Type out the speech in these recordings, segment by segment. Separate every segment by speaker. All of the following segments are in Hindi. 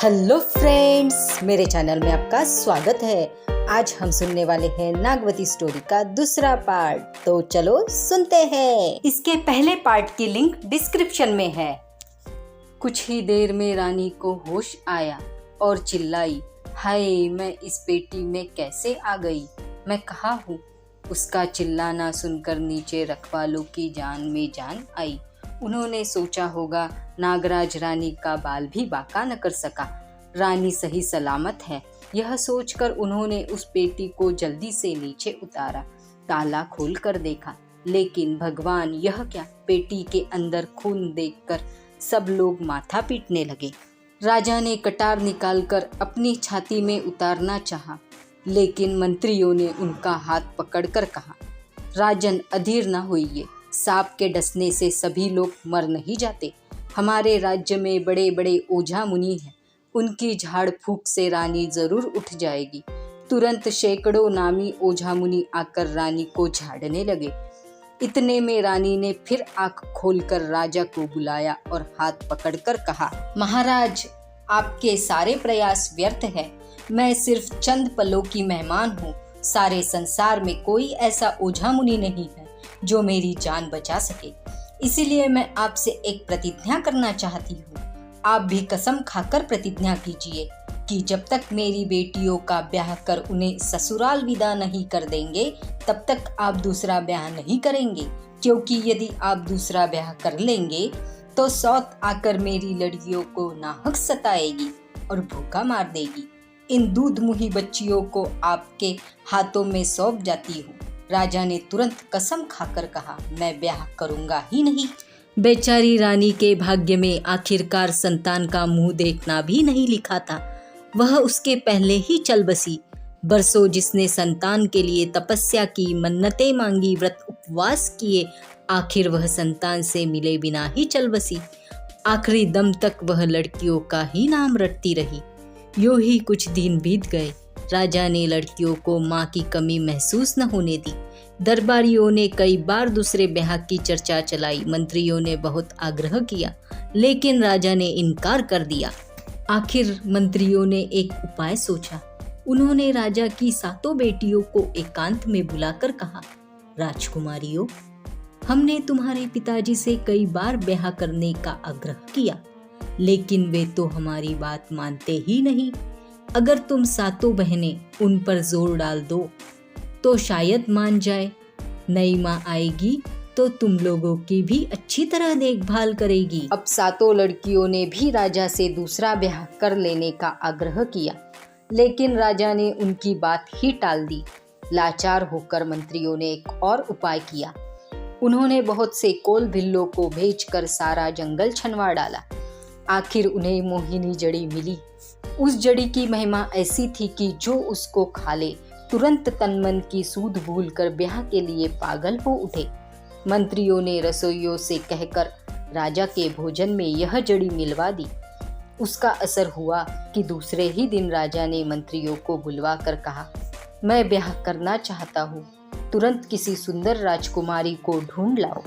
Speaker 1: हेलो फ्रेंड्स, मेरे चैनल में आपका स्वागत है। आज हम सुनने वाले हैं नागवती स्टोरी का दूसरा पार्ट। तो चलो सुनते हैं। इसके पहले पार्ट की लिंक डिस्क्रिप्शन में है। कुछ ही देर में रानी को होश आया और चिल्लाई, हाय, मैं इस पेटी में कैसे आ गई? मैं कहाँ हूँ? उसका चिल्लाना सुनकर नीचे रखवालों की जान में जान आई। उन्होंने सोचा होगा नागराज रानी का बाल भी बाका न कर सका, रानी सही सलामत है। यह सोचकर उन्होंने उस पेटी को जल्दी से नीचे उतारा, ताला खोल कर देखा, लेकिन भगवान यह क्या, पेटी के अंदर खून देखकर सब लोग माथा पीटने लगे। राजा ने कटार निकालकर अपनी छाती में उतारना चाहा, लेकिन मंत्रियों ने उनका हाथ पकड़कर कहा, राजन, अधीर न होइए, सांप के डसने से सभी लोग मर नहीं जाते। हमारे राज्य में बड़े बड़े ओझा मुनि हैं, उनकी झाड़ फूंक से रानी जरूर उठ जाएगी। तुरंत सैकड़ों नामी ओझा मुनि आकर रानी को झाड़ने लगे। इतने में रानी ने फिर आंख खोलकर राजा को बुलाया और हाथ पकड़कर कहा, महाराज, आपके सारे प्रयास व्यर्थ है। मैं सिर्फ चंद पलों की मेहमान हूँ। सारे संसार में कोई ऐसा ओझा मुनि नहीं है जो मेरी जान बचा सके। इसीलिए मैं आपसे एक प्रतिज्ञा करना चाहती हूँ। आप भी कसम खाकर प्रतिज्ञा कीजिए कि जब तक मेरी बेटियों का ब्याह कर उन्हें ससुराल विदा नहीं कर देंगे, तब तक आप दूसरा ब्याह नहीं करेंगे, क्योंकि यदि आप दूसरा ब्याह कर लेंगे तो सौत आकर मेरी लड़कियों को नाहक सताएगी और भूखा मार देगी। इन दूध मुही बच्चियों को आपके हाथों में सौंप जाती हूँ। राजा ने तुरंत कसम खाकर कहा, मैं ब्याह करूंगा ही नहीं। बेचारी रानी के भाग्य में आखिरकार संतान का मुंह देखना भी नहीं लिखा था। वह उसके पहले ही चल बसी। बरसों जिसने संतान के लिए तपस्या की, मन्नतें मांगी, व्रत उपवास किए, आखिर वह संतान से मिले बिना ही चल बसी। आखिरी दम तक वह लड़कियों का ही नाम रटती रही। यूं ही कुछ दिन बीत गए। राजा ने लड़कियों को माँ की कमी महसूस न होने दी। दरबारियों ने कई बार दूसरे ब्याह की चर्चा चलाई। मंत्रियों ने बहुत आग्रह किया, लेकिन राजा ने इनकार कर दिया। आखिर मंत्रियों ने एक उपाय सोचा। उन्होंने राजा की सातों बेटियों को एकांत में बुलाकर कहा, राजकुमारियों, हमने तुम्हारे पिताजी से कई बार ब्याह करने का आग्रह किया, लेकिन वे तो हमारी बात मानते ही नहीं। अगर तुम सातों बहनें उन पर जोर डाल दो तो शायद मान जाए। नई माँ आएगी तो तुम लोगों की भी अच्छी तरह देखभाल करेगी। अब सातों लड़कियों ने भी राजा से दूसरा ब्याह कर लेने का आग्रह किया, लेकिन राजा ने उनकी बात ही टाल दी। लाचार होकर मंत्रियों ने एक और उपाय किया। उन्होंने बहुत से कोल भिल्लों को भेजकर सारा जंगल छनवा डाला। आखिर उन्हें मोहिनी जड़ी मिली। उस जड़ी की महिमा ऐसी थी कि जो उसको खा ले तुरंत तन मन की सूध भूलकर ब्याह के लिए पागल हो उठे। मंत्रियों ने रसोइयों से कहकर राजा के भोजन में यह जड़ी मिलवा दी। उसका असर हुआ कि दूसरे ही दिन राजा ने मंत्रियों को बुलवा कर कहा, मैं ब्याह करना चाहता हूँ, तुरंत किसी सुंदर राजकुमारी को ढूंढ लाओ।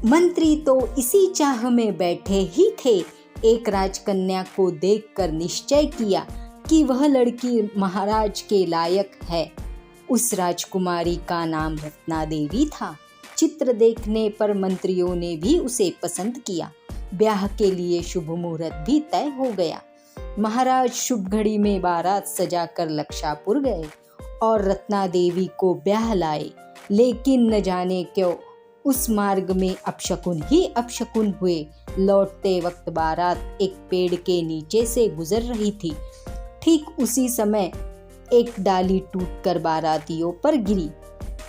Speaker 1: मंत्री तो इसी चाह में बैठे ही थे। एक राजकन्या को देखकर निश्चय किया कि वह लड़की महाराज के लायक है। उस राजकुमारी का नाम रत्ना देवी था। चित्र देखने पर मंत्रियों ने भी उसे पसंद किया। ब्याह के लिए शुभ मुहूर्त भी तय हो गया। महाराज शुभ घड़ी में बारात सजाकर लक्षापुर गए और रत्ना देवी को ब्याह लाए, लेकिन न जाने क्यों उस मार्ग में अपशकुन ही अपशकुन हुए। लौटते वक्त बारात एक पेड़ के नीचे से गुजर रही थी। ठीक उसी समय एक डाली टूटकर बारातियों पर गिरी,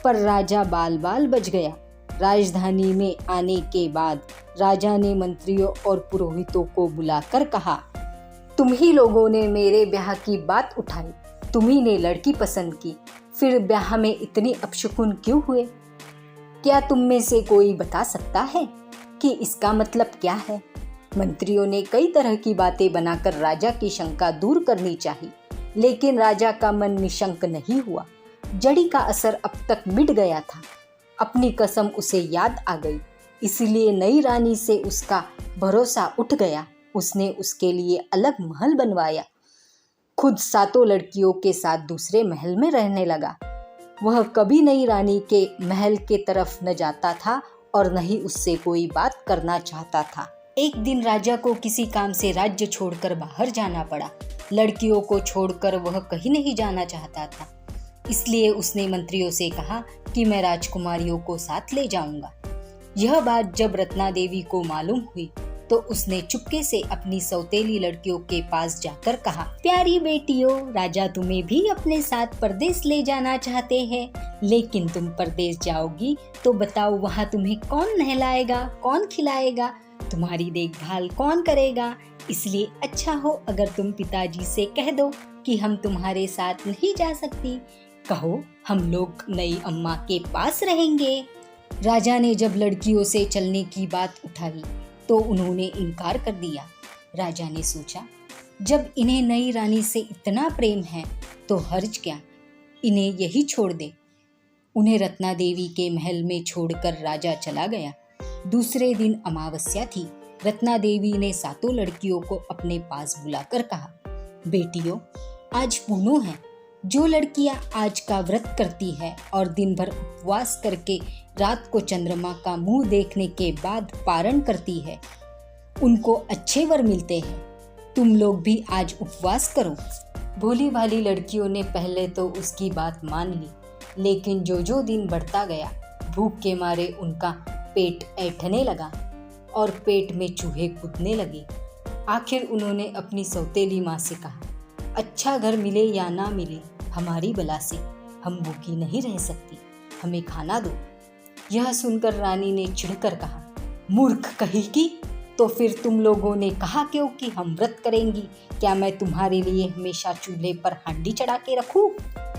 Speaker 1: पर राजा बाल बाल बच गया। राजधानी में आने के बाद राजा ने मंत्रियों और पुरोहितों को बुलाकर कहा, तुम ही लोगों ने मेरे ब्याह की बात उठाई, तुम्ही ने लड़की पसंद की, फिर ब्याह में इतनी अपशकुन क्यों हुए? क्या तुम में से कोई बता सकता है कि इसका मतलब क्या है? मंत्रियों ने कई तरह की बातें बनाकर राजा की शंका दूर करनी चाहिए, लेकिन राजा का मन निशंक नहीं हुआ। जड़ी का असर अब तक मिट गया था। अपनी कसम उसे याद आ गई, इसलिए नई रानी से उसका भरोसा उठ गया। उसने उसके लिए अलग महल बनवाया। खुद 7 लड़कियों के साथ दूसरे महल में रहने लगा। वह कभी नई रानी के महल के तरफ न जाता था और न ही उससे कोई बात करना चाहता था। एक दिन राजा को किसी काम से राज्य छोड़कर बाहर जाना पड़ा। लड़कियों को छोड़कर वह कहीं नहीं जाना चाहता था, इसलिए उसने मंत्रियों से कहा कि मैं राजकुमारियों को साथ ले जाऊंगा। यह बात जब रत्ना देवी को मालूम हुई तो उसने चुपके से अपनी सौतेली लड़कियों के पास जाकर कहा, प्यारी बेटियों, राजा तुम्हें भी अपने साथ परदेश ले जाना चाहते हैं, लेकिन तुम परदेश जाओगी तो बताओ वहाँ तुम्हें कौन नहलाएगा, कौन खिलाएगा, तुम्हारी देखभाल कौन करेगा। इसलिए अच्छा हो अगर तुम पिताजी से कह दो कि हम तुम्हारे साथ नहीं जा सकती। कहो हम लोग नई अम्मा के पास रहेंगे। राजा ने जब लड़कियों से चलने की बात उठाई तो उन्होंने इनकार कर दिया। राजा ने सोचा, जब इन्हें नई रानी से इतना प्रेम है तो हर्ज क्या, इन्हें यही छोड़ दे। उन्हें रत्ना देवी के महल में छोड़कर राजा चला गया। दूसरे दिन अमावस्या थी। रत्ना देवी ने 7 लड़कियों को अपने पास बुलाकर कहा, बेटियों, आज पूनो है। जो लड़कियां आज का व्रत करती है और दिन भर उपवास करके रात को चंद्रमा का मुंह देखने के बाद पारण करती है, उनको अच्छे वर मिलते हैं। तुम लोग भी आज उपवास करो। भोली भाली लड़कियों ने पहले तो उसकी बात मान ली, लेकिन जो दिन बढ़ता गया भूख के मारे उनका पेट ऐंठने लगा और पेट में चूहे कूदने लगे। आखिर उन्होंने अपनी सौतेली माँ से कहा, अच्छा घर मिले या ना मिले, हमारी बला से हम भूखी नहीं रह सकती, हमें खाना दो। यह सुनकर रानी ने चिढ़कर कहा, मूर्ख कहेगी, तो फिर तुम लोगों ने कहा क्यों कि हम व्रत करेंगी? क्या मैं तुम्हारे लिए हमेशा चूल्हे पर हांडी चढ़ा के रखूं?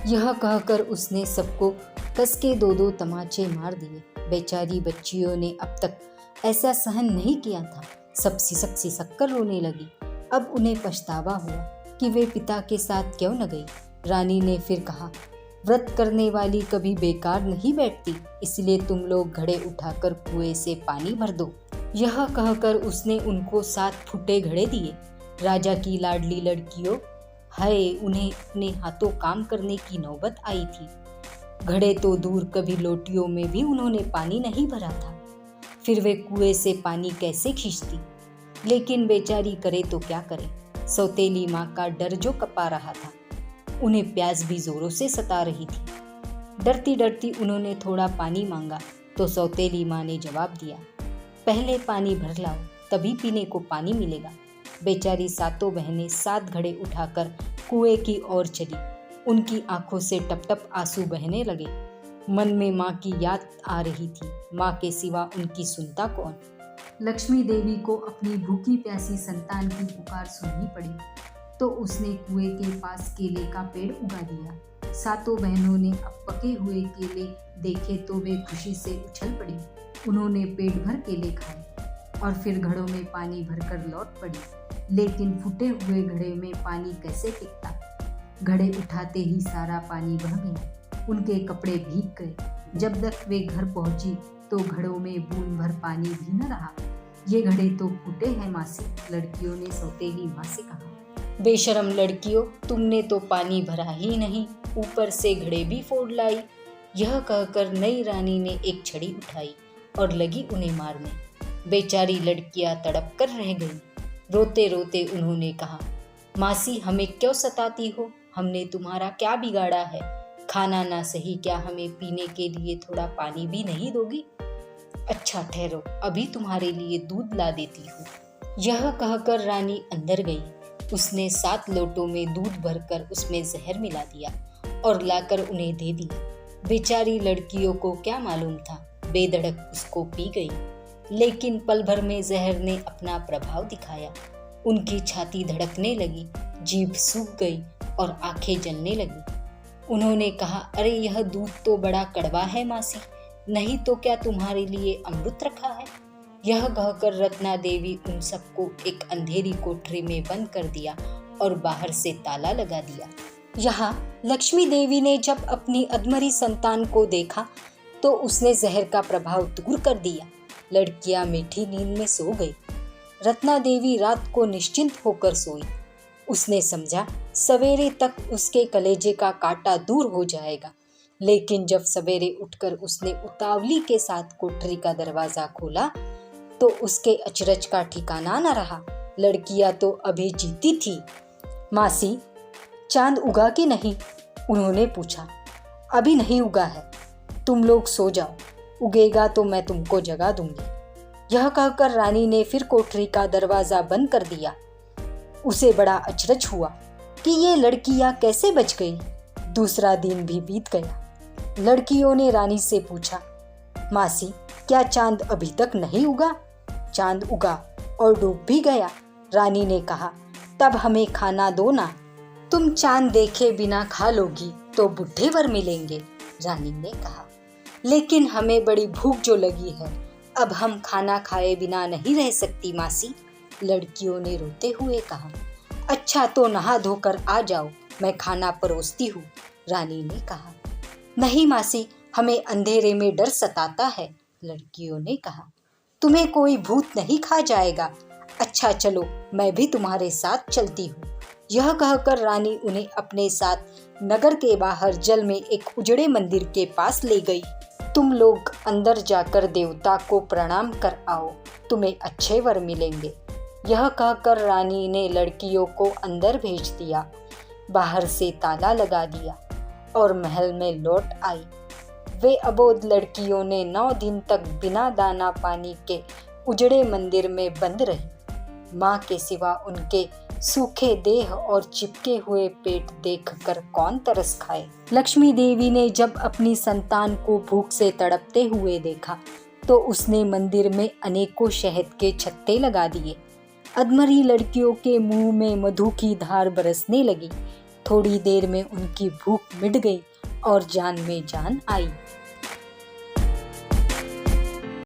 Speaker 1: यह कहकर उसने सबको कस के 2 तमाचे मार दिए। बेचारी बच्चियों ने अब तक ऐसा सहन नहीं किया था। सब सिसक सिसक कर रोने लगी। अब उन्हें पछतावा हुआ कि वे पिता के साथ क्यों न गई। रानी ने फिर कहा, व्रत करने वाली कभी बेकार नहीं बैठती, इसलिए तुम लोग घड़े उठाकर कुएं से पानी भर दो। यह कहकर उसने उनको 7 फुटे घड़े दिए। राजा की लाडली लड़कियों, हाय, उन्हें अपने हाथों काम करने की नौबत आई थी। घड़े तो दूर, कभी लोटियों में भी उन्होंने पानी नहीं भरा था। फिर वे कुएं से पानी कैसे खींचती? लेकिन बेचारी करे तो क्या करे। सौतेली माँ का डर जो कपा रहा था, उन्हें प्यास भी जोरों से सता रही थी। डरती डरती उन्होंने थोड़ा पानी मांगा तो सौतेली माँ ने जवाब दिया, पहले पानी भर लाओ, तभी पीने को पानी मिलेगा। बेचारी 7 बहनें 7 घड़े उठाकर कुएं की ओर चली। उनकी आंखों से टप टप आंसू बहने लगे। मन में माँ की याद आ रही थी। माँ के सिवा उनकी सुनता कौन? लक्ष्मी देवी को अपनी भूखी प्यासी संतान की पुकार सुननी पड़ी तो उसने कुएं के पास केले का पेड़ उगा दिया। 7 बहनों ने अब पके हुए केले देखे तो वे खुशी से उछल पड़ी। उन्होंने पेट भर केले खाए और फिर घड़ों में पानी भरकर लौट पड़ी। लेकिन फूटे हुए घड़े में पानी कैसे टिकता? घड़े उठाते ही सारा पानी बह गया। उनके कपड़े भीग गए। जब तक वे घर पहुंची तो घड़ों में बूंद भर पानी भी न रहा। ये घड़े तो फूटे हैं मासी, लड़कियों ने सौतेली माँ से कहा। बेशरम लड़कियों, तुमने तो पानी भरा ही नहीं, ऊपर से घड़े भी फोड़ लाई। यह कहकर नई रानी ने एक छड़ी उठाई और लगी उन्हें मारने। बेचारी लड़कियां तड़प कर रह गईं। रोते रोते उन्होंने कहा, मासी, हमें क्यों सताती हो? हमने तुम्हारा क्या बिगाड़ा है? खाना ना सही, क्या हमें पीने के लिए थोड़ा पानी भी नहीं दोगी? अच्छा ठहरो, अभी तुम्हारे लिए दूध ला देती हूँ। यह कहकर रानी अंदर गई। उसने 7 लोटों में दूध भरकर उसमें जहर मिला दिया और लाकर उन्हें दे दिया। बेचारी लड़कियों को क्या मालूम था, बेधड़क उसको पी गई। लेकिन पल भर में जहर ने अपना प्रभाव दिखाया। उनकी छाती धड़कने लगी, जीभ सूख गई और आंखें जलने लगी। उन्होंने कहा, अरे यह दूध तो बड़ा कड़वा है मासी, नहीं तो क्या तुम्हारे लिए अमृत रखा है? यह कहकर रत्ना देवी उन सबको एक अंधेरी कोठरी में बंद कर दिया और बाहर से ताला लगा दिया। यहाँ लक्ष्मी देवी ने जब अपनी अधमरी संतान को देखा तो उसने जहर का प्रभाव दूर कर दिया। लड़कियां मीठी नींद में सो गई। रत्ना देवी रात को निश्चिंत होकर सोई। उसने समझा सवेरे तक उसके कलेजे का कांटा दूर हो जाएगा, लेकिन जब सवेरे उठकर उसने उतावली के साथ कोठरी का दरवाजा खोला तो उसके अचरज का ठिकाना न रहा। लड़कियां तो अभी जीती थी। मासी, चांद उगा कि नहीं? उन्होंने पूछा। अभी नहीं उगा है, तुम लोग सो जाओ, उगेगा तो मैं तुमको जगा दूंगी। यह कहकर रानी ने फिर कोठरी का दरवाजा बंद कर दिया। उसे बड़ा अचरज हुआ कि ये लड़कियां कैसे बच गई। दूसरा दिन भी बीत गया। लड़कियों ने रानी से पूछा, मासी, क्या चांद अभी तक नहीं उगा? चांद उगा और डूब भी गया। रानी ने कहा, तब हमें खाना दो ना। तुम चांद देखे बिना खा लोगी तो बुढ़े वर मिलेंगे। रानी ने कहा, लेकिन हमें बड़ी भूख जो लगी है, अब हम खाना खाए बिना नहीं रह सकती मासी। लड़कियों ने रोते हुए कहा, अच्छा तो नहा धोकर आ जाओ, मैं खाना परोसती हूँ। रानी ने कहा, नहीं मासी, हमें अंधेरे में डर सताता है। लड़कियों ने कहा, तुम्हें कोई भूत नहीं खा जाएगा। अच्छा चलो, मैं भी तुम्हारे साथ चलती हूँ। यह कहकर रानी उन्हें अपने साथ नगर के बाहर जल में एक उजड़े मंदिर के पास ले गई। तुम लोग अंदर जाकर देवता को प्रणाम कर आओ, तुम्हें अच्छे वर मिलेंगे। यह कहकर रानी ने लड़कियों को अंदर भेज दिया, बाहर से ताला लगा दिया और महल में लौट आई। वे अबोध लड़कियों ने 9 दिन तक बिना दाना पानी के उजड़े मंदिर में बंद रही। माँ के सिवा उनके सूखे देह और चिपके हुए पेट देखकर कौन तरस खाए। लक्ष्मी देवी ने जब अपनी संतान को भूख से तड़पते हुए देखा तो उसने मंदिर में अनेकों शहद के छत्ते लगा दिए। अधमरी लड़कियों के मुंह में मधु की धार बरसने लगी। थोड़ी देर में उनकी भूख मिट गई और जान में जान आई।